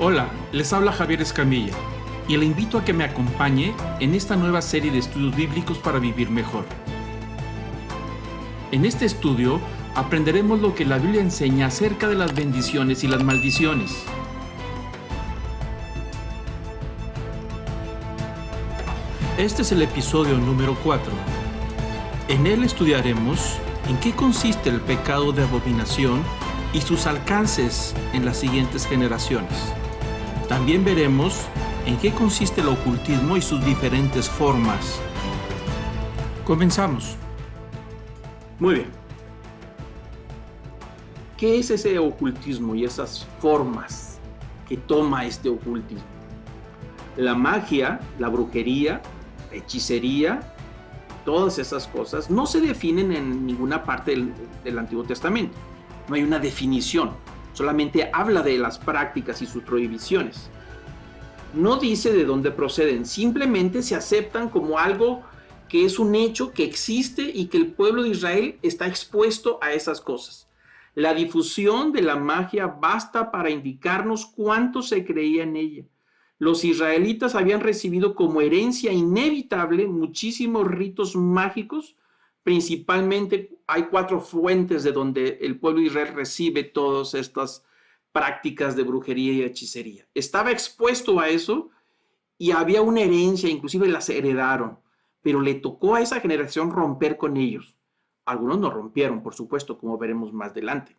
Hola, les habla Javier Escamilla y le invito a que me acompañe en esta nueva serie de estudios bíblicos para vivir mejor. En este estudio aprenderemos lo que la Biblia enseña acerca de las bendiciones y las maldiciones. Este es el episodio número 4. En él estudiaremos en qué consiste el pecado de abominación y sus alcances en las siguientes generaciones. También veremos en qué consiste el ocultismo y sus diferentes formas. Comenzamos. Muy bien. ¿Qué es ese ocultismo y esas formas que toma este ocultismo? La magia, la brujería, la hechicería, todas esas cosas no se definen en ninguna parte del Antiguo Testamento. No hay una definición, solamente habla de las prácticas y sus prohibiciones. No dice de dónde proceden, simplemente se aceptan como algo que es un hecho que existe y que el pueblo de Israel está expuesto a esas cosas. La difusión de la magia basta para indicarnos cuánto se creía en ella. Los israelitas habían recibido como herencia inevitable muchísimos ritos mágicos. Principalmente hay 4 fuentes de donde el pueblo de Israel recibe todas estas prácticas de brujería y hechicería. Estaba expuesto a eso y había una herencia, inclusive las heredaron, pero le tocó a esa generación romper con ellos. Algunos no rompieron, por supuesto, como veremos más adelante.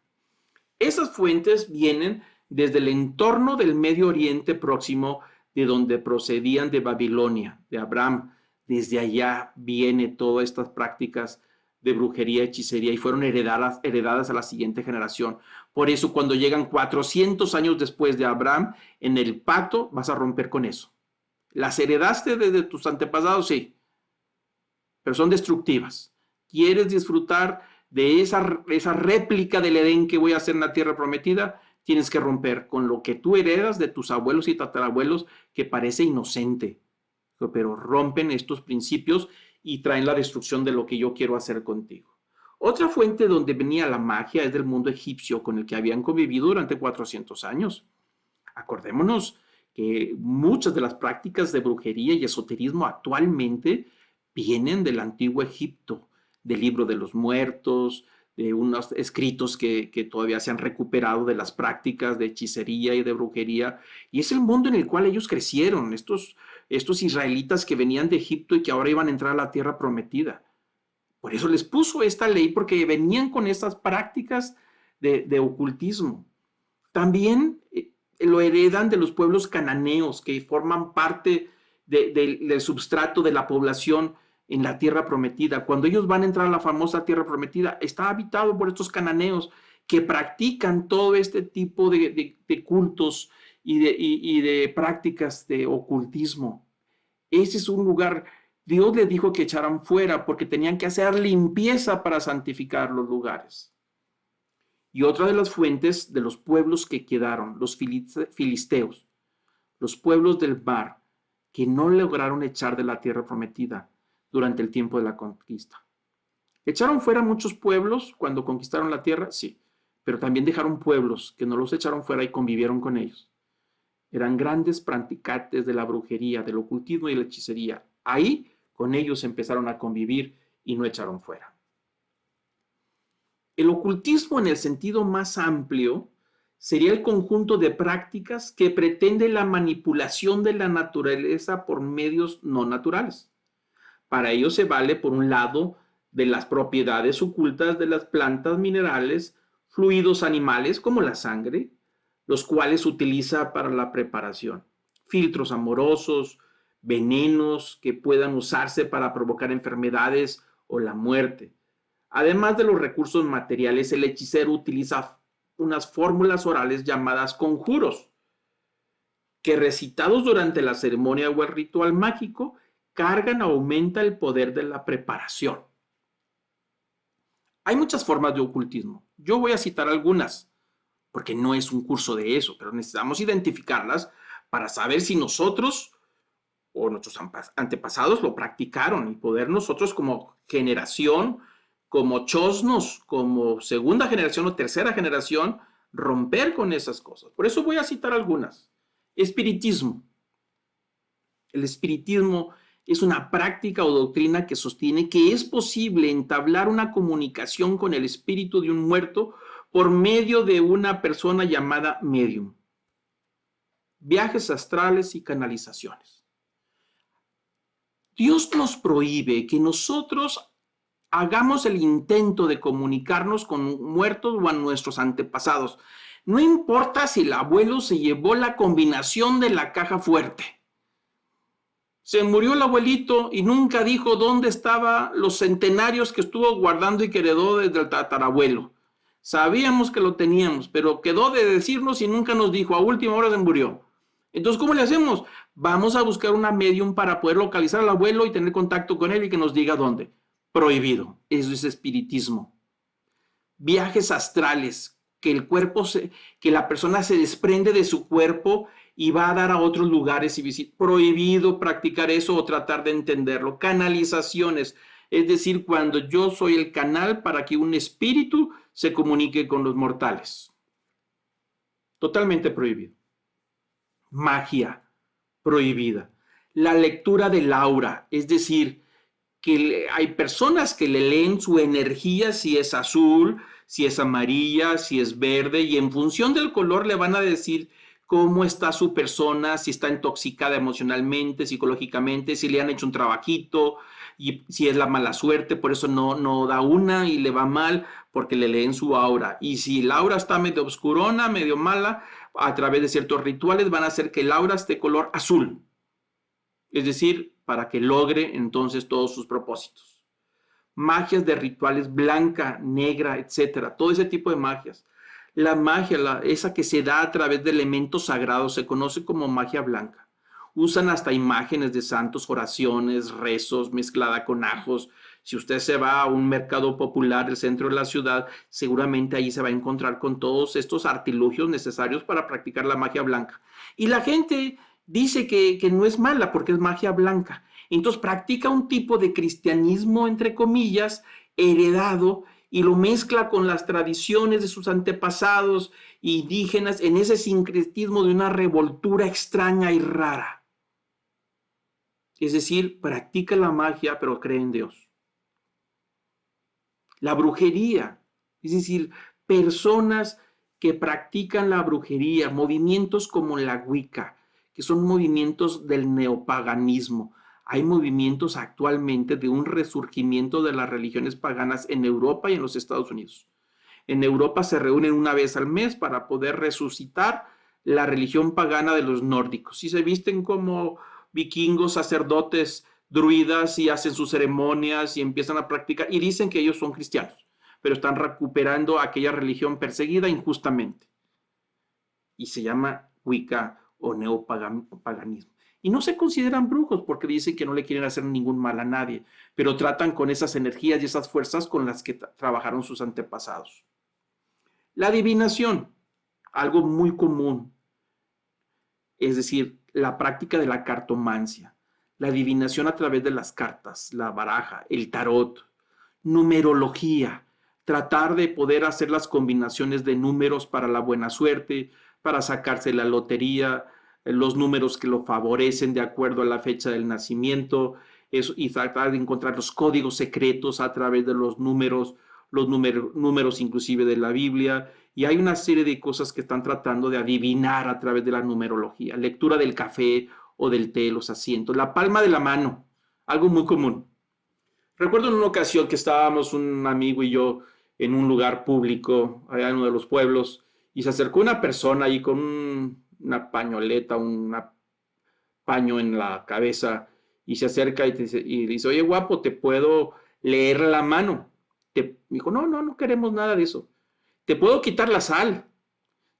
Esas fuentes vienen desde el entorno del Medio Oriente Próximo, de donde procedían de Babilonia, de Abraham. Desde allá viene todas estas prácticas de brujería, hechicería y fueron heredadas a la siguiente generación. Por eso cuando llegan 400 años después de Abraham, en el pacto vas a romper con eso. ¿Las heredaste desde tus antepasados? Sí, pero son destructivas. ¿Quieres disfrutar de esa réplica del Edén que voy a hacer en la tierra prometida? Tienes que romper con lo que tú heredas de tus abuelos y tatarabuelos, que parece inocente, pero rompen estos principios y traen la destrucción de lo que yo quiero hacer contigo. Otra fuente donde venía la magia es del mundo egipcio, con el que habían convivido durante 400 años. Acordémonos que muchas de las prácticas de brujería y esoterismo actualmente vienen del antiguo Egipto, del libro de los muertos, de unos escritos que todavía se han recuperado de las prácticas de hechicería y de brujería, y es el mundo en el cual ellos crecieron, estos israelitas que venían de Egipto y que ahora iban a entrar a la tierra prometida. Por eso les puso esta ley, porque venían con estas prácticas de ocultismo. También lo heredan de los pueblos cananeos, que forman parte del substrato de la población en la tierra prometida. Cuando ellos van a entrar a la famosa tierra prometida, está habitado por estos cananeos que practican todo este tipo de cultos y de prácticas de ocultismo. Ese es un lugar, Dios les dijo que echaran fuera porque tenían que hacer limpieza para santificar los lugares. Y otra de las fuentes de los pueblos que quedaron, los filisteos, los pueblos del mar, que no lograron echar de la tierra prometida durante el tiempo de la conquista. ¿Echaron fuera muchos pueblos cuando conquistaron la tierra? Sí, pero también dejaron pueblos que no los echaron fuera y convivieron con ellos. Eran grandes practicantes de la brujería, del ocultismo y la hechicería. Ahí con ellos empezaron a convivir y no echaron fuera. El ocultismo en el sentido más amplio sería el conjunto de prácticas que pretende la manipulación de la naturaleza por medios no naturales. Para ello se vale, por un lado, de las propiedades ocultas de las plantas, minerales, fluidos animales como la sangre, los cuales utiliza para la preparación. Filtros amorosos, venenos que puedan usarse para provocar enfermedades o la muerte. Además de los recursos materiales, el hechicero utiliza unas fórmulas orales llamadas conjuros, que recitados durante la ceremonia o el ritual mágico, cargan o aumenta el poder de la preparación. Hay muchas formas de ocultismo. Yo voy a citar algunas, porque no es un curso de eso, pero necesitamos identificarlas para saber si nosotros o nuestros antepasados lo practicaron y poder nosotros como generación, como chosnos, como segunda generación o tercera generación, romper con esas cosas. Por eso voy a citar algunas. Espiritismo. El espiritismo es una práctica o doctrina que sostiene que es posible entablar una comunicación con el espíritu de un muerto por medio de una persona llamada medium. Viajes astrales y canalizaciones. Dios nos prohíbe que nosotros hagamos el intento de comunicarnos con muertos o a nuestros antepasados. No importa si el abuelo se llevó la combinación de la caja fuerte. Se murió el abuelito y nunca dijo dónde estaban los centenarios que estuvo guardando y que heredó desde el tatarabuelo. Sabíamos que lo teníamos, pero quedó de decirnos y nunca nos dijo. A última hora se murió. Entonces, ¿cómo le hacemos? Vamos a buscar una medium para poder localizar al abuelo y tener contacto con él y que nos diga dónde. Prohibido. Eso es espiritismo. Viajes astrales, que el cuerpo que la persona se desprende de su cuerpo y va a dar a otros lugares y visitar. Prohibido practicar eso o tratar de entenderlo. Canalizaciones, es decir, cuando yo soy el canal para que un espíritu se comunique con los mortales. Totalmente prohibido. Magia, prohibida. La lectura del aura, es decir, que hay personas que le leen su energía, si es azul, si es amarilla, si es verde, y en función del color le van a decir cómo está su persona, si está intoxicada emocionalmente, psicológicamente, si le han hecho un trabajito, y si es la mala suerte, por eso no da una y le va mal, porque le leen su aura. Y si el aura está medio oscurona, medio mala, a través de ciertos rituales van a hacer que el aura esté color azul. Es decir, para que logre entonces todos sus propósitos. Magias de rituales blanca, negra, etcétera. Todo ese tipo de magias. La magia, esa que se da a través de elementos sagrados, se conoce como magia blanca. Usan hasta imágenes de santos, oraciones, rezos, mezclada con ajos. Si usted se va a un mercado popular del centro de la ciudad, seguramente ahí se va a encontrar con todos estos artilugios necesarios para practicar la magia blanca. Y la gente dice que no es mala porque es magia blanca. Entonces practica un tipo de cristianismo, entre comillas, heredado, y lo mezcla con las tradiciones de sus antepasados indígenas en ese sincretismo de una revoltura extraña y rara. Es decir, practica la magia, pero cree en Dios. La brujería, es decir, personas que practican la brujería, movimientos como la Wicca, que son movimientos del neopaganismo. Hay movimientos actualmente de un resurgimiento de las religiones paganas en Europa y en los Estados Unidos. En Europa se reúnen una vez al mes para poder resucitar la religión pagana de los nórdicos. Y se visten como vikingos, sacerdotes, druidas y hacen sus ceremonias y empiezan a practicar y dicen que ellos son cristianos, pero están recuperando aquella religión perseguida injustamente. Y se llama Wicca o neopaganismo. Y no se consideran brujos porque dicen que no le quieren hacer ningún mal a nadie, pero tratan con esas energías y esas fuerzas con las que trabajaron sus antepasados. La adivinación, algo muy común, es decir, la práctica de la cartomancia, la adivinación a través de las cartas, la baraja, el tarot, numerología, tratar de poder hacer las combinaciones de números para la buena suerte, para sacarse la lotería, los números que lo favorecen de acuerdo a la fecha del nacimiento, y tratar de encontrar los códigos secretos a través de los números inclusive de la Biblia, y hay una serie de cosas que están tratando de adivinar a través de la numerología, lectura del café o del té, los asientos, la palma de la mano, algo muy común. Recuerdo en una ocasión que estábamos un amigo y yo en un lugar público, allá en uno de los pueblos, y se acercó una persona ahí con una pañoleta, un paño en la cabeza, y se acerca y dice, oye guapo, ¿te puedo leer la mano? Me dijo, no queremos nada de eso. ¿Te puedo quitar la sal?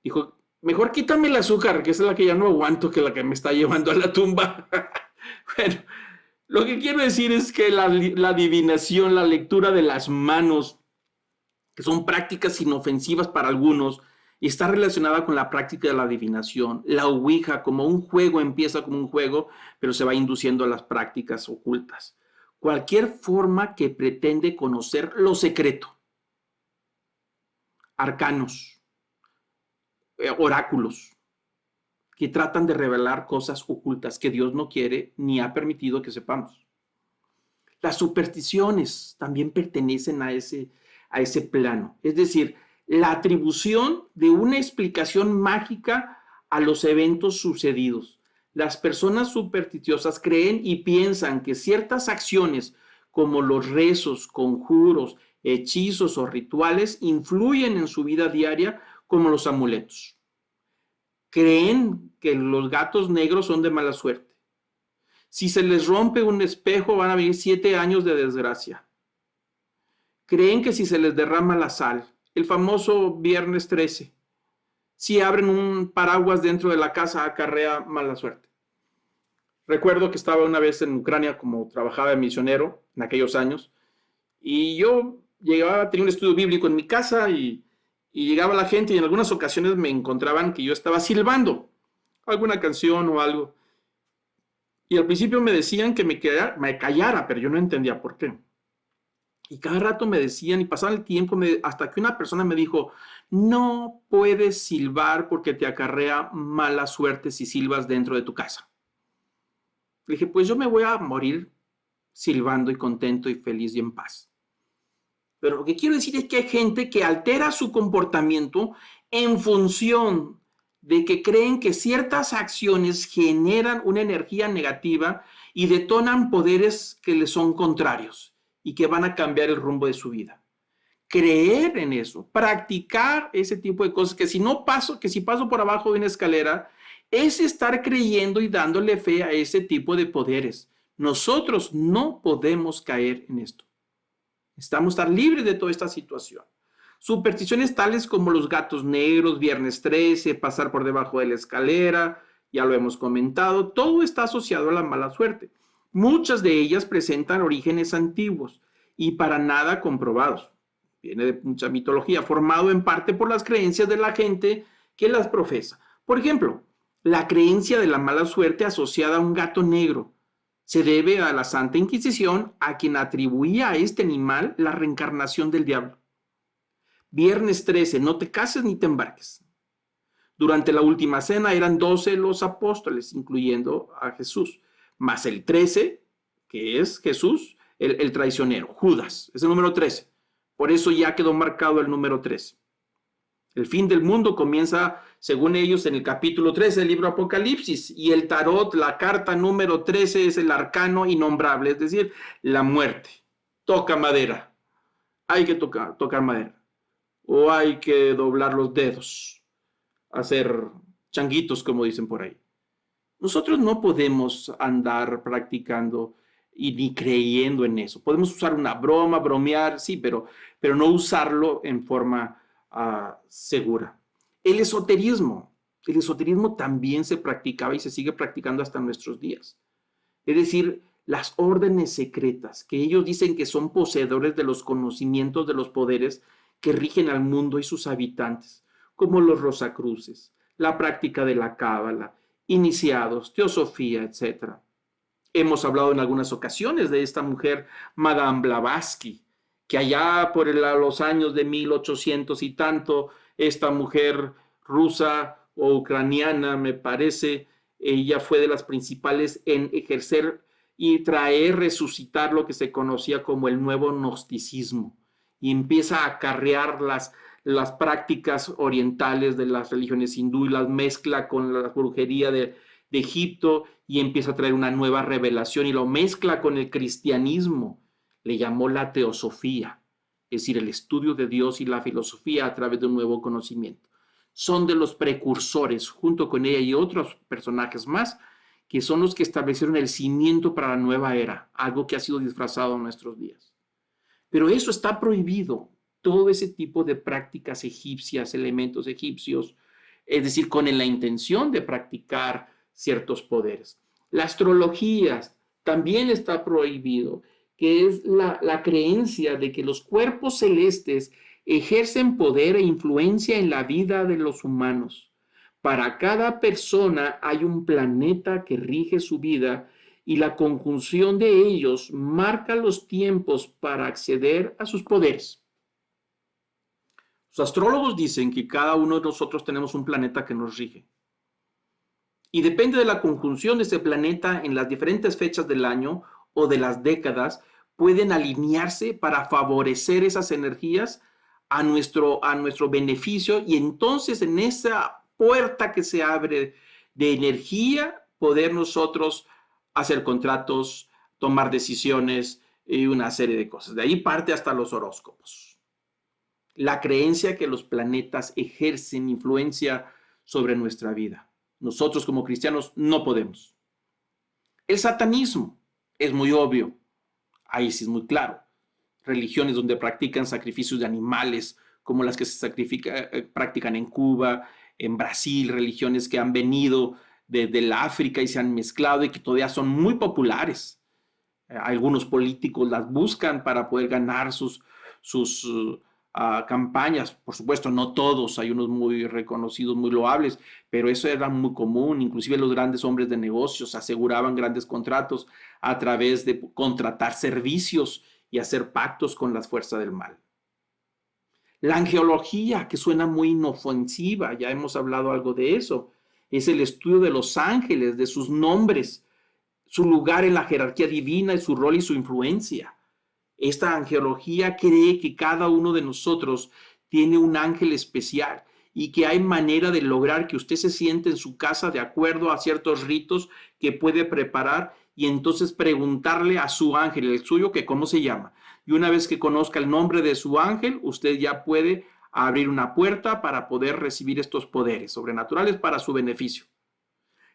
Dijo, mejor quítame el azúcar, que es la que ya no aguanto, que la que me está llevando a la tumba. Bueno, lo que quiero decir es que la adivinación, la lectura de las manos, que son prácticas inofensivas para algunos, y está relacionada con la práctica de la adivinación. La ouija, como un juego, empieza como un juego, pero se va induciendo a las prácticas ocultas. Cualquier forma que pretende conocer lo secreto. Arcanos, oráculos, que tratan de revelar cosas ocultas que Dios no quiere ni ha permitido que sepamos. Las supersticiones también pertenecen a ese plano. Es decir, la atribución de una explicación mágica a los eventos sucedidos. Las personas supersticiosas creen y piensan que ciertas acciones como los rezos, conjuros, hechizos o rituales influyen en su vida diaria como los amuletos. Creen que los gatos negros son de mala suerte. Si se les rompe un espejo van a vivir 7 años de desgracia. Creen que si se les derrama la sal, el famoso viernes 13, si abren un paraguas dentro de la casa acarrea mala suerte. Recuerdo que estaba una vez en Ucrania como trabajaba de misionero en aquellos años y yo llegaba, tenía un estudio bíblico en mi casa y llegaba la gente y en algunas ocasiones me encontraban que yo estaba silbando alguna canción o algo. Y al principio me decían que me callara, pero yo no entendía por qué. Y cada rato me decían, y pasaba el tiempo, hasta que una persona me dijo, no puedes silbar porque te acarrea mala suerte si silbas dentro de tu casa. Le dije, pues yo me voy a morir silbando y contento y feliz y en paz. Pero lo que quiero decir es que hay gente que altera su comportamiento en función de que creen que ciertas acciones generan una energía negativa y detonan poderes que les son contrarios y que van a cambiar el rumbo de su vida. Creer en eso, practicar ese tipo de cosas, que si paso por abajo de una escalera, es estar creyendo y dándole fe a ese tipo de poderes. Nosotros no podemos caer en esto. Necesitamos estar libres de toda esta situación. Supersticiones tales como los gatos negros, viernes 13, pasar por debajo de la escalera, ya lo hemos comentado, todo está asociado a la mala suerte. Muchas de ellas presentan orígenes antiguos y para nada comprobados. Viene de mucha mitología, formado en parte por las creencias de la gente que las profesa. Por ejemplo, la creencia de la mala suerte asociada a un gato negro se debe a la Santa Inquisición, a quien atribuía a este animal la reencarnación del diablo. Viernes 13, no te cases ni te embarques. Durante la última cena eran 12 los apóstoles, incluyendo a Jesús, más el 13, que es Jesús, el traicionero, Judas, es el número 13. Por eso ya quedó marcado el número 13. El fin del mundo comienza, según ellos, en el capítulo 13 del libro Apocalipsis, y el tarot, la carta número 13, es el arcano innombrable, es decir, la muerte. Toca madera. Hay que tocar madera. O hay que doblar los dedos, hacer changuitos, como dicen por ahí. Nosotros no podemos andar practicando y ni creyendo en eso. Podemos usar una broma, bromear, sí, pero no usarlo en forma segura. El esoterismo también se practicaba y se sigue practicando hasta nuestros días. Es decir, las órdenes secretas, que ellos dicen que son poseedores de los conocimientos de los poderes que rigen al mundo y sus habitantes, como los Rosacruces, la práctica de la cábala, iniciados, teosofía, etc. Hemos hablado en algunas ocasiones de esta mujer, Madame Blavatsky, que allá por los años de 1800 y tanto, esta mujer rusa o ucraniana, me parece, ella fue de las principales en ejercer y resucitar lo que se conocía como el nuevo gnosticismo, y empieza a acarrear las prácticas orientales de las religiones hindú y las mezcla con la brujería de Egipto y empieza a traer una nueva revelación y lo mezcla con el cristianismo. Le llamó la teosofía, es decir, el estudio de Dios y la filosofía a través de un nuevo conocimiento. Son de los precursores, junto con ella y otros personajes más, que son los que establecieron el cimiento para la nueva era, algo que ha sido disfrazado en nuestros días. Pero eso está prohibido, todo ese tipo de prácticas egipcias, elementos egipcios, es decir, con la intención de practicar ciertos poderes. La astrología también está prohibido, que es la creencia de que los cuerpos celestes ejercen poder e influencia en la vida de los humanos. Para cada persona hay un planeta que rige su vida y la conjunción de ellos marca los tiempos para acceder a sus poderes. Los astrólogos dicen que cada uno de nosotros tenemos un planeta que nos rige. Y depende de la conjunción de ese planeta en las diferentes fechas del año o de las décadas, pueden alinearse para favorecer esas energías a nuestro beneficio, y entonces en esa puerta que se abre de energía, poder nosotros hacer contratos, tomar decisiones y una serie de cosas. De ahí parte hasta los horóscopos. La creencia que los planetas ejercen influencia sobre nuestra vida. Nosotros como cristianos no podemos. El satanismo es muy obvio. Ahí sí es muy claro. Religiones donde practican sacrificios de animales, como las que se practican en Cuba, en Brasil, religiones que han venido desde el África y se han mezclado y que todavía son muy populares. Algunos políticos las buscan para poder ganar sus campañas. Por supuesto, no todos, hay unos muy reconocidos, muy loables, pero eso era muy común. Inclusive los grandes hombres de negocios aseguraban grandes contratos a través de contratar servicios y hacer pactos con las fuerzas del mal. La angelología, que suena muy inofensiva, ya hemos hablado algo de eso, es el estudio de los ángeles, de sus nombres, su lugar en la jerarquía divina y su rol y su influencia. Esta angelología cree que cada uno de nosotros tiene un ángel especial y que hay manera de lograr que usted se siente en su casa de acuerdo a ciertos ritos que puede preparar, y entonces preguntarle a su ángel, el suyo, que cómo se llama. Y una vez que conozca el nombre de su ángel, usted ya puede abrir una puerta para poder recibir estos poderes sobrenaturales para su beneficio.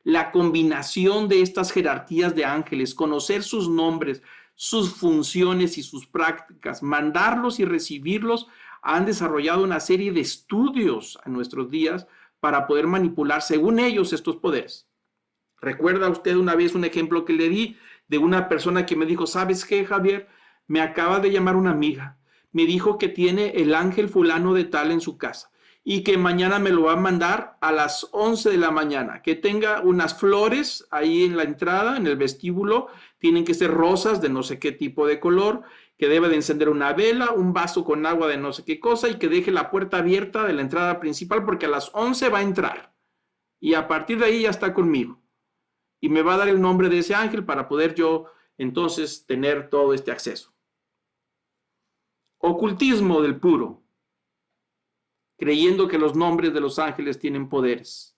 La combinación de estas jerarquías de ángeles, conocer sus nombres, sus funciones y sus prácticas, mandarlos y recibirlos, han desarrollado una serie de estudios a nuestros días para poder manipular según ellos estos poderes. ¿Recuerda usted una vez un ejemplo que le di de una persona que me dijo: ¿sabes qué, Javier? Me acaba de llamar una amiga. Me dijo que tiene el ángel fulano de tal en su casa y que mañana me lo va a mandar a las 11 de la mañana, que tenga unas flores ahí en la entrada, en el vestíbulo, tienen que ser rosas de no sé qué tipo de color, que debe de encender una vela, un vaso con agua de no sé qué cosa, y que deje la puerta abierta de la entrada principal porque a las 11 va a entrar y a partir de ahí ya está conmigo y me va a dar el nombre de ese ángel para poder yo entonces tener todo este acceso. Ocultismo del puro, creyendo que los nombres de los ángeles tienen poderes.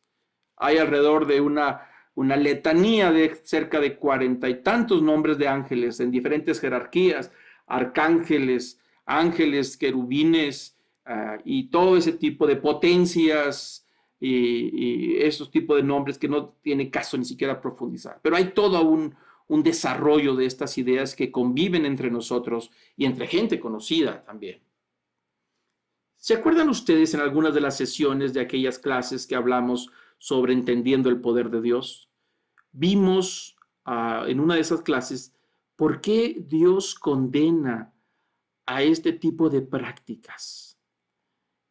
Hay alrededor de una letanía de cerca de 40 y tantos nombres de ángeles en diferentes jerarquías, arcángeles, ángeles, querubines, y todo ese tipo de potencias y esos tipos de nombres que no tiene caso ni siquiera profundizar. Pero hay todo un desarrollo de estas ideas que conviven entre nosotros y entre gente conocida también. ¿Se acuerdan ustedes en algunas de las sesiones de aquellas clases que hablamos sobre entendiendo el poder de Dios? Vimos en una de esas clases por qué Dios condena a este tipo de prácticas.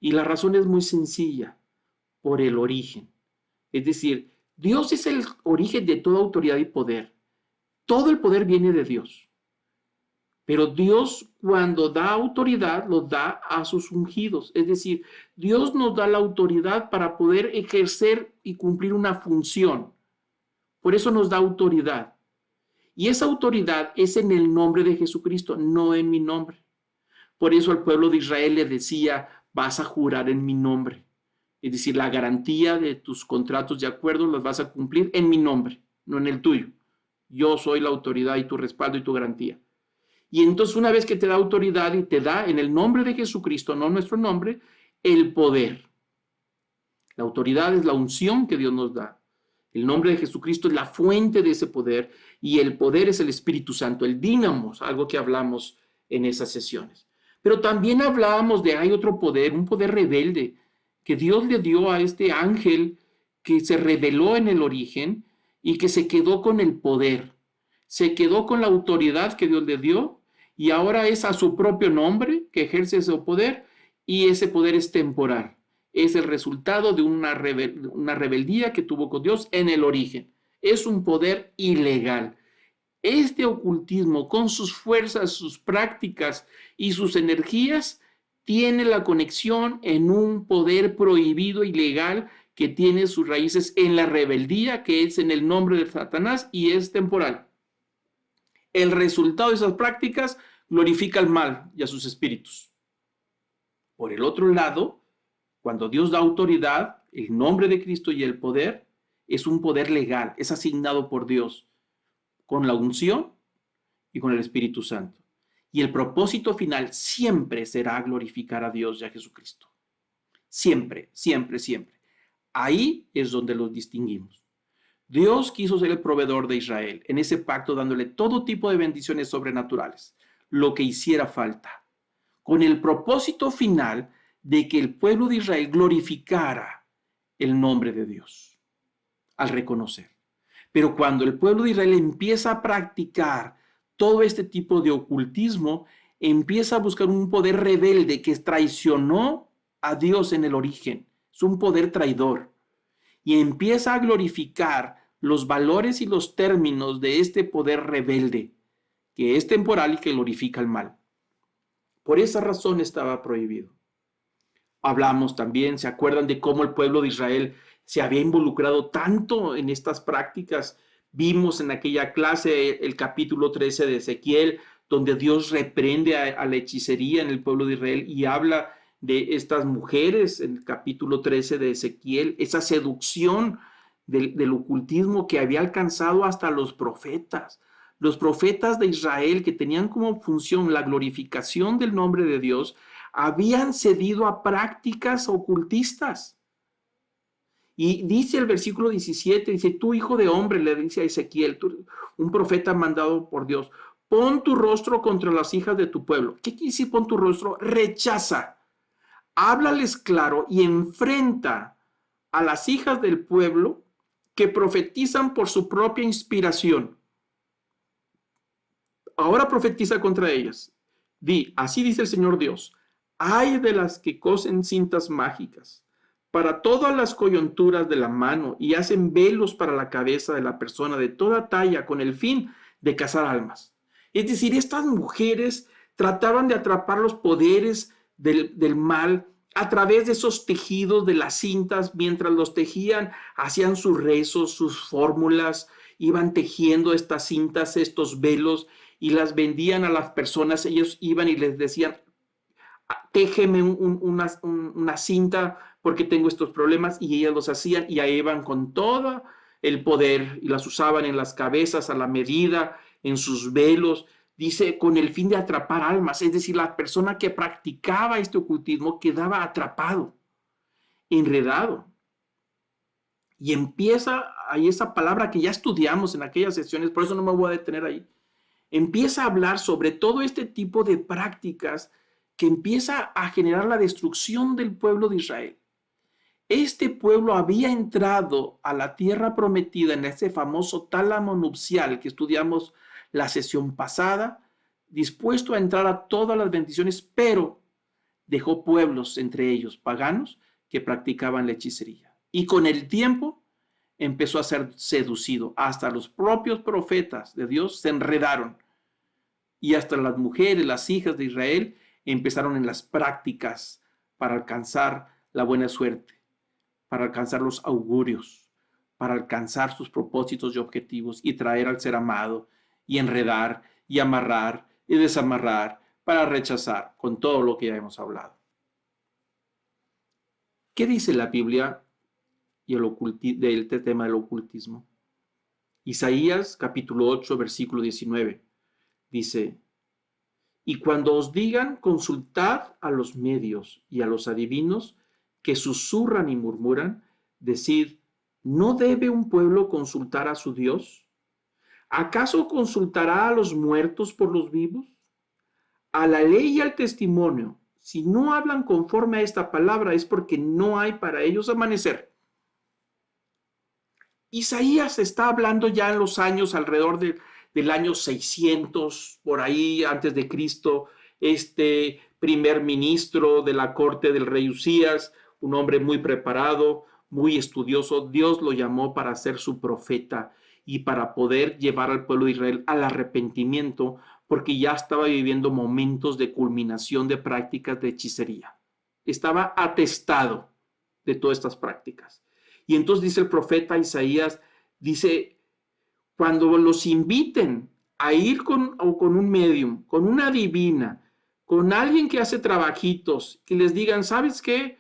Y la razón es muy sencilla: por el origen. Es decir, Dios es el origen de toda autoridad y poder. Todo el poder viene de Dios. Pero Dios, cuando da autoridad, lo da a sus ungidos. Es decir, Dios nos da la autoridad para poder ejercer y cumplir una función. Por eso nos da autoridad. Y esa autoridad es en el nombre de Jesucristo, no en mi nombre. Por eso al pueblo de Israel le decía: vas a jurar en mi nombre. Es decir, la garantía de tus contratos de acuerdo las vas a cumplir en mi nombre, no en el tuyo. Yo soy la autoridad y tu respaldo y tu garantía. Y entonces, una vez que te da autoridad y te da en el nombre de Jesucristo, no nuestro nombre, el poder. La autoridad es la unción que Dios nos da. El nombre de Jesucristo es la fuente de ese poder, y el poder es el Espíritu Santo, el dínamos, algo que hablamos en esas sesiones. Pero también hablábamos de hay otro poder, un poder rebelde, que Dios le dio a este ángel que se rebeló en el origen y que se quedó con el poder, se quedó con la autoridad que Dios le dio, y ahora es a su propio nombre que ejerce ese poder, y ese poder es temporal. Es el resultado de una rebeldía que tuvo con Dios en el origen. Es un poder ilegal. Este ocultismo, con sus fuerzas, sus prácticas y sus energías, tiene la conexión en un poder prohibido, ilegal, que tiene sus raíces en la rebeldía, que es en el nombre de Satanás y es temporal. El resultado de esas prácticas glorifica al mal y a sus espíritus. Por el otro lado, cuando Dios da autoridad, el nombre de Cristo y el poder es un poder legal, es asignado por Dios con la unción y con el Espíritu Santo. Y el propósito final siempre será glorificar a Dios y a Jesucristo. Siempre, siempre, siempre. Ahí es donde los distinguimos. Dios quiso ser el proveedor de Israel en ese pacto, dándole todo tipo de bendiciones sobrenaturales, lo que hiciera falta, con el propósito final de que el pueblo de Israel glorificara el nombre de Dios al reconocer. Pero cuando el pueblo de Israel empieza a practicar todo este tipo de ocultismo, empieza a buscar un poder rebelde que traicionó a Dios en el origen. Es un poder traidor. Y empieza a glorificar los valores y los términos de este poder rebelde, que es temporal y que glorifica el mal. Por esa razón estaba prohibido. Hablamos también, ¿se acuerdan de cómo el pueblo de Israel se había involucrado tanto en estas prácticas? Vimos en aquella clase el capítulo 13 de Ezequiel, donde Dios reprende a la hechicería en el pueblo de Israel y habla de estas mujeres en el capítulo 13 de Ezequiel, esa seducción del ocultismo que había alcanzado hasta los profetas. Los profetas de Israel, que tenían como función la glorificación del nombre de Dios, habían cedido a prácticas ocultistas. Y dice el versículo 17, dice, tú hijo de hombre, le dice a Ezequiel, un profeta mandado por Dios, pon tu rostro contra las hijas de tu pueblo. ¿Qué quiere decir pon tu rostro? Rechaza, háblales claro y enfrenta a las hijas del pueblo que profetizan por su propia inspiración. Ahora profetiza contra ellas. Di, así dice el Señor Dios, ay de las que cosen cintas mágicas para todas las coyunturas de la mano y hacen velos para la cabeza de la persona de toda talla con el fin de cazar almas. Es decir, estas mujeres trataban de atrapar los poderes del mal a través de esos tejidos de las cintas. Mientras los tejían, hacían sus rezos, sus fórmulas, iban tejiendo estas cintas, estos velos, y las vendían a las personas. Ellos iban y les decían, téjeme una cinta porque tengo estos problemas, y ellas los hacían y ahí iban con todo el poder y las usaban en las cabezas a la medida, en sus velos, dice, con el fin de atrapar almas. Es decir, la persona que practicaba este ocultismo quedaba atrapado, enredado. Y empieza ahí esa palabra que ya estudiamos en aquellas sesiones, por eso no me voy a detener ahí. Empieza a hablar sobre todo este tipo de prácticas que empieza a generar la destrucción del pueblo de Israel. Este pueblo había entrado a la tierra prometida en ese famoso tálamo nupcial que estudiamos la sesión pasada, dispuesto a entrar a todas las bendiciones, pero dejó pueblos, entre ellos paganos, que practicaban la hechicería. Y con el tiempo empezó a ser seducido. Hasta los propios profetas de Dios se enredaron. Y hasta las mujeres, las hijas de Israel, empezaron en las prácticas para alcanzar la buena suerte, para alcanzar los augurios, para alcanzar sus propósitos y objetivos y traer al ser amado y enredar y amarrar y desamarrar para rechazar, con todo lo que ya hemos hablado. ¿Qué dice la Biblia y del tema del ocultismo? Isaías capítulo 8, versículo 19 dice, y cuando os digan, consultad a los medios y a los adivinos que susurran y murmuran, decid, ¿no debe un pueblo consultar a su Dios? ¿Acaso consultará a los muertos por los vivos? A la ley y al testimonio, si no hablan conforme a esta palabra, es porque no hay para ellos amanecer. Isaías está hablando ya en los años alrededor del año 600, por ahí antes de Cristo, este primer ministro de la corte del rey Usías, un hombre muy preparado, muy estudioso. Dios lo llamó para ser su profeta y para poder llevar al pueblo de Israel al arrepentimiento, porque ya estaba viviendo momentos de culminación de prácticas de hechicería. Estaba atestado de todas estas prácticas. Y entonces dice el profeta Isaías, dice, cuando los inviten a ir con un medium, con una divina, con alguien que hace trabajitos, que les digan, ¿sabes qué?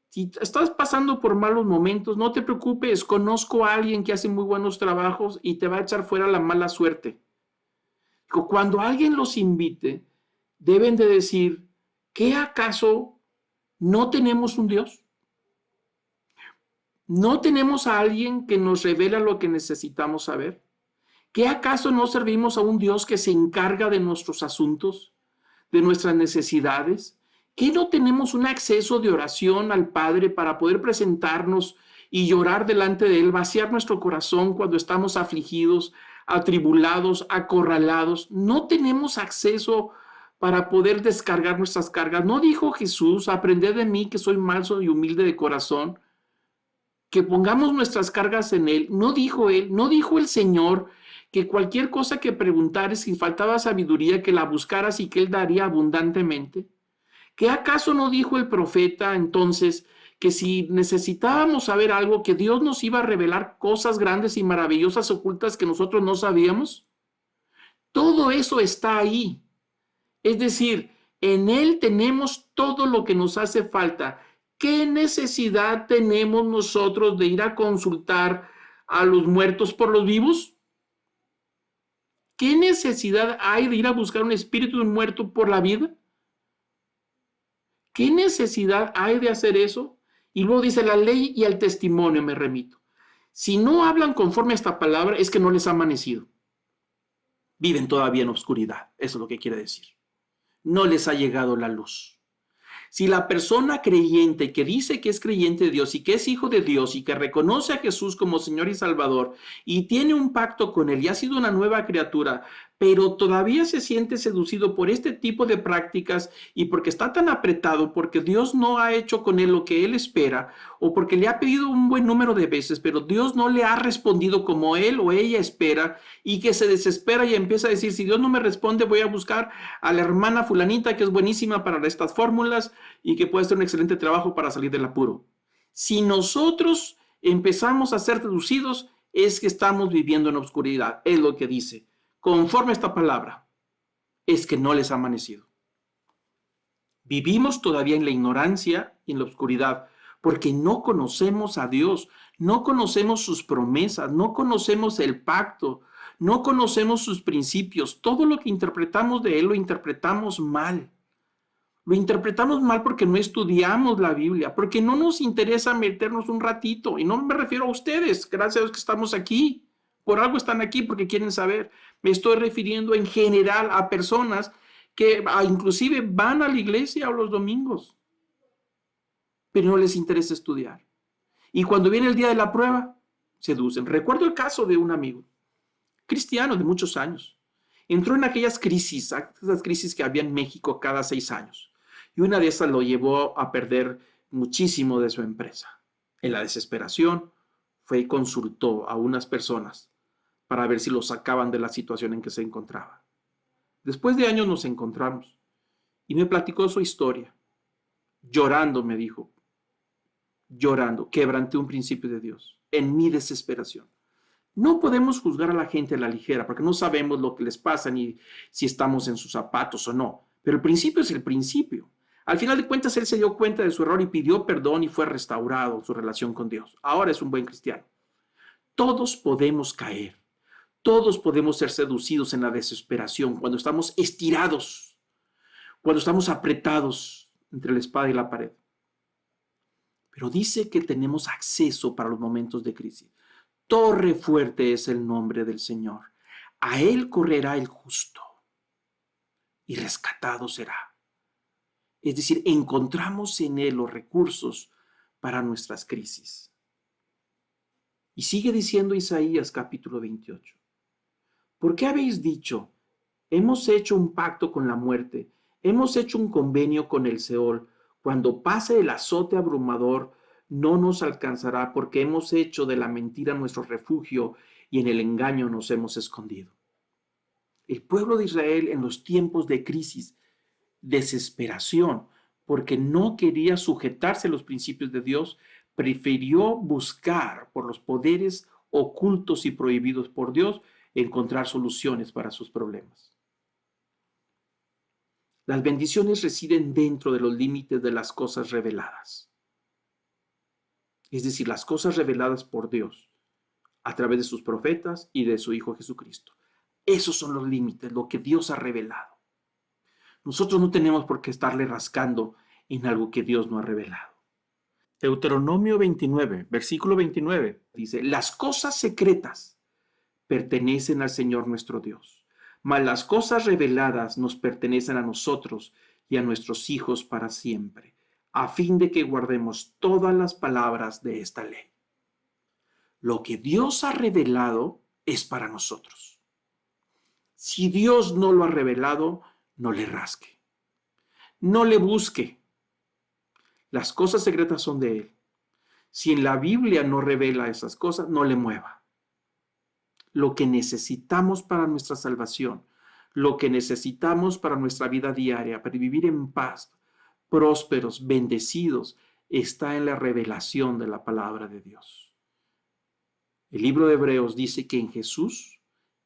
Si estás pasando por malos momentos, no te preocupes, conozco a alguien que hace muy buenos trabajos y te va a echar fuera la mala suerte. Cuando alguien los invite, deben de decir, ¿qué acaso no tenemos un Dios? ¿No tenemos a alguien que nos revela lo que necesitamos saber? ¿Qué acaso no servimos a un Dios que se encarga de nuestros asuntos, de nuestras necesidades? ¿Qué no tenemos un acceso de oración al Padre para poder presentarnos y llorar delante de Él, vaciar nuestro corazón cuando estamos afligidos, atribulados, acorralados? No tenemos acceso para poder descargar nuestras cargas. ¿No dijo Jesús, aprended de mí que soy manso y humilde de corazón? Que pongamos nuestras cargas en Él. No dijo Él, no dijo el Señor que cualquier cosa que preguntares, si faltaba sabiduría, que la buscaras y que Él daría abundantemente. ¿Qué acaso no dijo el profeta entonces que si necesitábamos saber algo, que Dios nos iba a revelar cosas grandes y maravillosas ocultas que nosotros no sabíamos? Todo eso está ahí. Es decir, en Él tenemos todo lo que nos hace falta. ¿Qué necesidad tenemos nosotros de ir a consultar a los muertos por los vivos? ¿Qué necesidad hay de ir a buscar un espíritu de un muerto por la vida? ¿Qué necesidad hay de hacer eso? Y luego dice, la ley y al testimonio me remito. Si no hablan conforme a esta palabra, es que no les ha amanecido. Viven todavía en oscuridad. Eso es lo que quiere decir. No les ha llegado la luz. Si la persona creyente que dice que es creyente de Dios y que es hijo de Dios y que reconoce a Jesús como Señor y Salvador y tiene un pacto con Él y ha sido una nueva criatura, pero todavía se siente seducido por este tipo de prácticas y porque está tan apretado, porque Dios no ha hecho con él lo que él espera, o porque le ha pedido un buen número de veces, pero Dios no le ha respondido como él o ella espera, y que se desespera y empieza a decir, si Dios no me responde, voy a buscar a la hermana fulanita que es buenísima para estas fórmulas y que puede hacer un excelente trabajo para salir del apuro. Si nosotros empezamos a ser seducidos, es que estamos viviendo en oscuridad, es lo que dice. Conforme a esta palabra, es que no les ha amanecido. Vivimos todavía en la ignorancia y en la oscuridad, porque no conocemos a Dios, no conocemos sus promesas, no conocemos el pacto, no conocemos sus principios. Todo lo que interpretamos de Él lo interpretamos mal. Lo interpretamos mal porque no estudiamos la Biblia, porque no nos interesa meternos un ratito. Y no me refiero a ustedes, gracias a Dios que estamos aquí. Por algo están aquí, porque quieren saber. Me estoy refiriendo en general a personas que inclusive van a la iglesia los domingos, pero no les interesa estudiar. Y cuando viene el día de la prueba, seducen. Recuerdo el caso de un amigo, cristiano de muchos años. Entró en aquellas crisis, esas crisis que había en México cada 6 años. Y una de esas lo llevó a perder muchísimo de su empresa. En la desesperación, fue y consultó a unas personas para ver si lo sacaban de la situación en que se encontraba. Después de años nos encontramos y me platicó su historia. Llorando me dijo, llorando, quebranté un principio de Dios en mi desesperación. No podemos juzgar a la gente a la ligera porque no sabemos lo que les pasa ni si estamos en sus zapatos o no. Pero el principio es el principio. Al final de cuentas, él se dio cuenta de su error y pidió perdón y fue restaurado su relación con Dios. Ahora es un buen cristiano. Todos podemos caer. Todos podemos ser seducidos en la desesperación, cuando estamos estirados, cuando estamos apretados entre la espada y la pared. Pero dice que tenemos acceso para los momentos de crisis. Torre fuerte es el nombre del Señor. A Él correrá el justo y rescatado será. Es decir, encontramos en Él los recursos para nuestras crisis. Y sigue diciendo Isaías capítulo 28. ¿Por qué habéis dicho, hemos hecho un pacto con la muerte, hemos hecho un convenio con el Seol? Cuando pase el azote abrumador, no nos alcanzará, porque hemos hecho de la mentira nuestro refugio y en el engaño nos hemos escondido. El pueblo de Israel en los tiempos de crisis, desesperación, porque no quería sujetarse a los principios de Dios, prefirió buscar por los poderes ocultos y prohibidos por Dios encontrar soluciones para sus problemas. Las bendiciones residen dentro de los límites de las cosas reveladas. Es decir, las cosas reveladas por Dios a través de sus profetas y de su Hijo Jesucristo. Esos son los límites, lo que Dios ha revelado. Nosotros no tenemos por qué estarle rascando en algo que Dios no ha revelado. Deuteronomio 29, versículo 29, dice: las cosas secretas pertenecen al Señor nuestro Dios, mas las cosas reveladas nos pertenecen a nosotros y a nuestros hijos para siempre, a fin de que guardemos todas las palabras de esta ley. Lo que Dios ha revelado es para nosotros. Si Dios no lo ha revelado, no le rasque, no le busque. Las cosas secretas son de Él. Si en la Biblia no revela esas cosas, no le mueva. Lo que necesitamos para nuestra salvación, lo que necesitamos para nuestra vida diaria, para vivir en paz, prósperos, bendecidos, está en la revelación de la palabra de Dios. El libro de Hebreos dice que en Jesús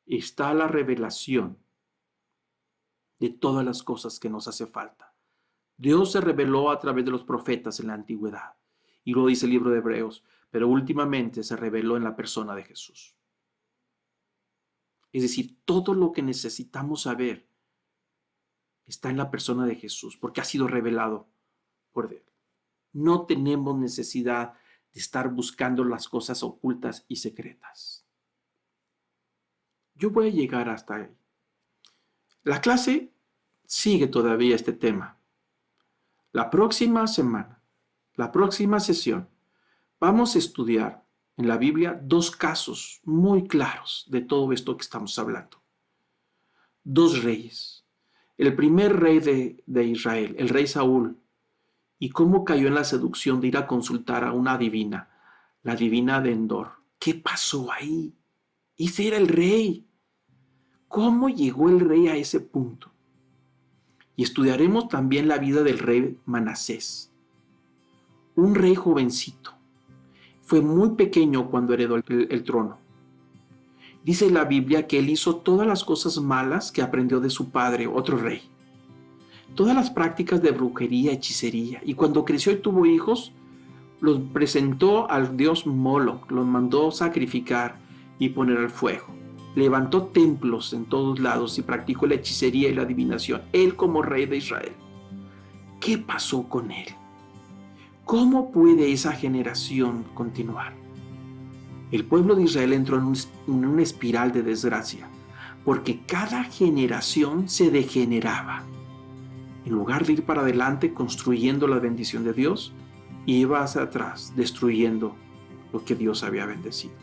está la revelación de todas las cosas que nos hace falta. Dios se reveló a través de los profetas en la antigüedad, y lo dice el libro de Hebreos, pero últimamente se reveló en la persona de Jesús. Es decir, todo lo que necesitamos saber está en la persona de Jesús, porque ha sido revelado por Él. No tenemos necesidad de estar buscando las cosas ocultas y secretas. Yo voy a llegar hasta ahí. La clase sigue todavía este tema. La próxima semana, la próxima sesión, vamos a estudiar en la Biblia dos casos muy claros de todo esto que estamos hablando. Dos reyes. El primer rey de Israel, el rey Saúl, y cómo cayó en la seducción de ir a consultar a una adivina, la adivina de Endor. ¿Qué pasó ahí? Ese era el rey. ¿Cómo llegó el rey a ese punto? Y estudiaremos también la vida del rey Manasés, un rey jovencito. Fue muy pequeño cuando heredó el trono. Dice la Biblia que él hizo todas las cosas malas que aprendió de su padre, otro rey. Todas las prácticas de brujería, hechicería. Y cuando creció y tuvo hijos, los presentó al dios Moloch, los mandó sacrificar y poner al fuego. Levantó templos en todos lados y practicó la hechicería y la adivinación, él como rey de Israel. ¿Qué pasó con él? ¿Cómo puede esa generación continuar? El pueblo de Israel entró en una espiral de desgracia, porque cada generación se degeneraba. En lugar de ir para adelante construyendo la bendición de Dios, iba hacia atrás destruyendo lo que Dios había bendecido.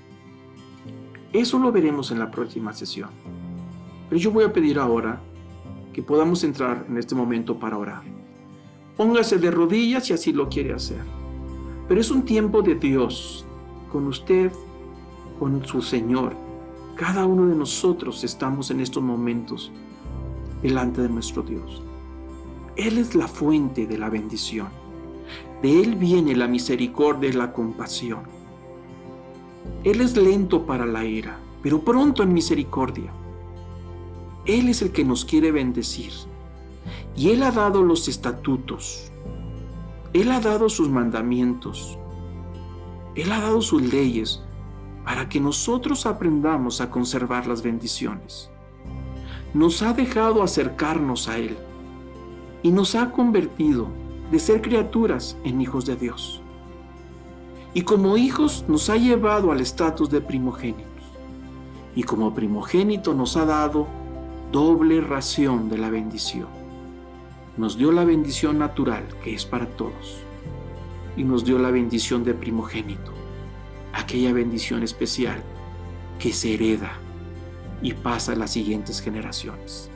Eso lo veremos en la próxima sesión. Pero yo voy a pedir ahora que podamos entrar en este momento para orar. Póngase de rodillas si así lo quiere hacer. Pero es un tiempo de Dios, con usted, con su Señor. Cada uno de nosotros estamos en estos momentos delante de nuestro Dios. Él es la fuente de la bendición. De Él viene la misericordia y la compasión. Él es lento para la ira, pero pronto en misericordia. Él es el que nos quiere bendecir. Y Él ha dado los estatutos. Él ha dado sus mandamientos. Él ha dado sus leyes para que nosotros aprendamos a conservar las bendiciones. Nos ha dejado acercarnos a Él y nos ha convertido de ser criaturas en hijos de Dios. Y como hijos nos ha llevado al estatus de primogénitos. Y como primogénito nos ha dado doble ración de la bendición. Nos dio la bendición natural, que es para todos. Y nos dio la bendición de primogénito, aquella bendición especial que se hereda y pasa a las siguientes generaciones.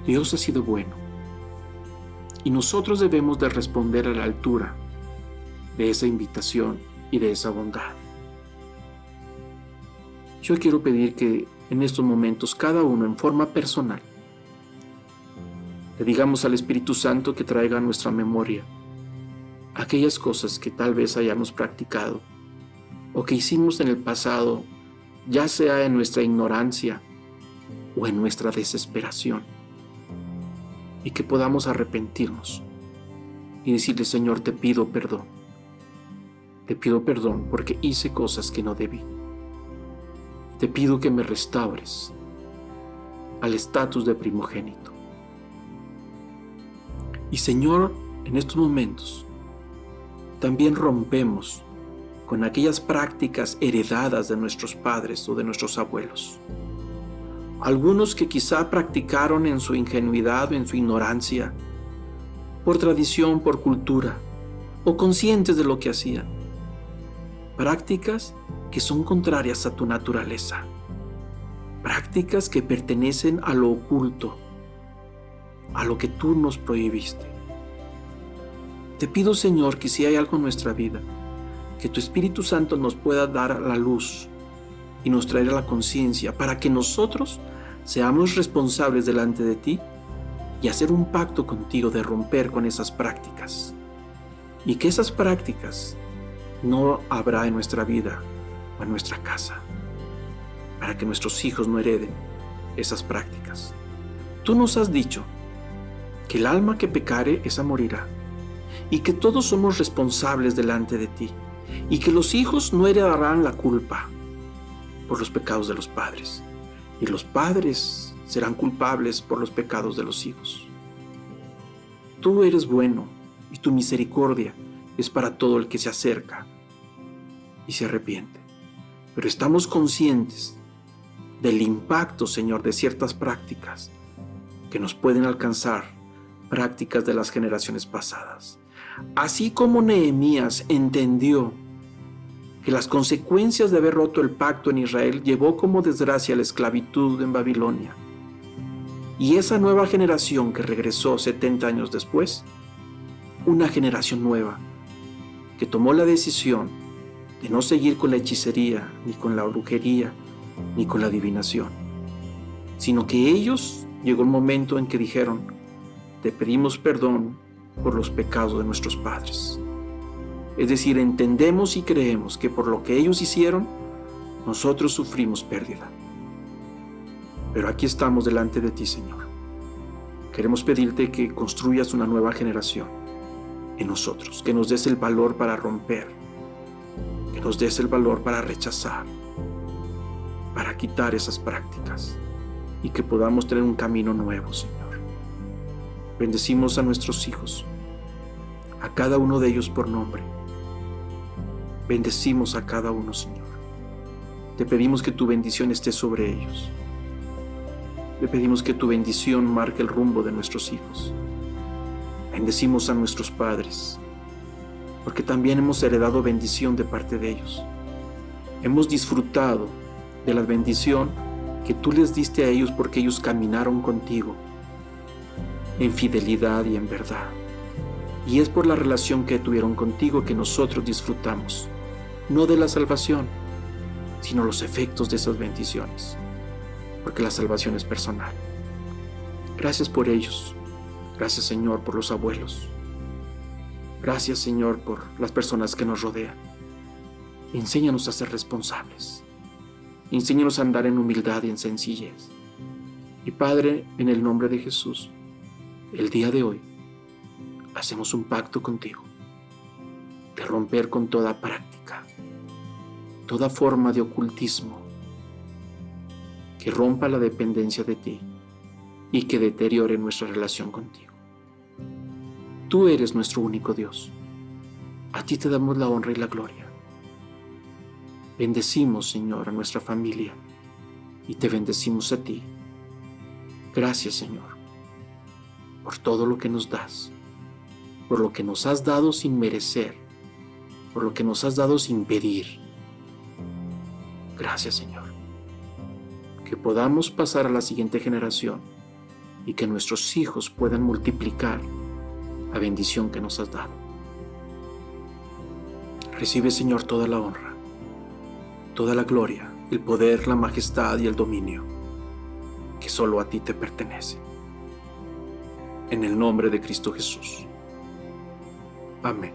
Dios ha sido bueno. Y nosotros debemos de responder a la altura de esa invitación y de esa bondad. Yo quiero pedir que en estos momentos cada uno en forma personal le digamos al Espíritu Santo que traiga a nuestra memoria aquellas cosas que tal vez hayamos practicado o que hicimos en el pasado, ya sea en nuestra ignorancia o en nuestra desesperación, y que podamos arrepentirnos y decirle: Señor, te pido perdón porque hice cosas que no debí. Te pido que me restaures al estatus de primogénito. Y Señor, en estos momentos también rompemos con aquellas prácticas heredadas de nuestros padres o de nuestros abuelos. Algunos que quizá practicaron en su ingenuidad o en su ignorancia, por tradición, por cultura, o conscientes de lo que hacían. Prácticas que son contrarias a tu naturaleza. Prácticas que pertenecen a lo oculto, a lo que tú nos prohibiste. Te pido, Señor, que si hay algo en nuestra vida, que tu Espíritu Santo nos pueda dar la luz y nos traerá la conciencia para que nosotros seamos responsables delante de ti y hacer un pacto contigo de romper con esas prácticas. Y que esas prácticas no habrá en nuestra vida o en nuestra casa, para que nuestros hijos no hereden esas prácticas. Tú nos has dicho que el alma que pecare, esa morirá, y que todos somos responsables delante de ti, y que los hijos no heredarán la culpa por los pecados de los padres, y los padres serán culpables por los pecados de los hijos. Tú eres bueno, y tu misericordia es para todo el que se acerca y se arrepiente. Pero estamos conscientes del impacto, Señor, de ciertas prácticas que nos pueden alcanzar, prácticas de las generaciones pasadas. Así como Nehemías entendió que las consecuencias de haber roto el pacto en Israel llevó como desgracia la esclavitud en Babilonia, y esa nueva generación que regresó 70 años después, una generación nueva que tomó la decisión de no seguir con la hechicería, ni con la brujería, ni con la adivinación, sino que ellos llegó un momento en que dijeron: te pedimos perdón por los pecados de nuestros padres. Es decir, entendemos y creemos que por lo que ellos hicieron, nosotros sufrimos pérdida. Pero aquí estamos delante de ti, Señor. Queremos pedirte que construyas una nueva generación en nosotros, que nos des el valor para romper, que nos des el valor para rechazar, para quitar esas prácticas y que podamos tener un camino nuevo, Señor. Bendecimos a nuestros hijos, a cada uno de ellos por nombre. Bendecimos a cada uno, Señor. Te pedimos que tu bendición esté sobre ellos. Te pedimos que tu bendición marque el rumbo de nuestros hijos. Bendecimos a nuestros padres, porque también hemos heredado bendición de parte de ellos. Hemos disfrutado de la bendición que tú les diste a ellos porque ellos caminaron contigo en fidelidad y en verdad. Y es por la relación que tuvieron contigo que nosotros disfrutamos, no de la salvación, sino los efectos de esas bendiciones, porque la salvación es personal. Gracias por ellos. Gracias, Señor, por los abuelos. Gracias, Señor, por las personas que nos rodean. Enséñanos a ser responsables. Enséñanos a andar en humildad y en sencillez. Y Padre, en el nombre de Jesús, el día de hoy hacemos un pacto contigo de romper con toda práctica, toda forma de ocultismo que rompa la dependencia de ti y que deteriore nuestra relación contigo. Tú eres nuestro único Dios. A ti te damos la honra y la gloria. Bendecimos, Señor, a nuestra familia y te bendecimos a ti. Gracias, Señor, por todo lo que nos das, por lo que nos has dado sin merecer, por lo que nos has dado sin pedir. Gracias, Señor. Que podamos pasar a la siguiente generación y que nuestros hijos puedan multiplicar la bendición que nos has dado. Recibe, Señor, toda la honra, toda la gloria, el poder, la majestad y el dominio que solo a ti te pertenece. En el nombre de Cristo Jesús. Amén.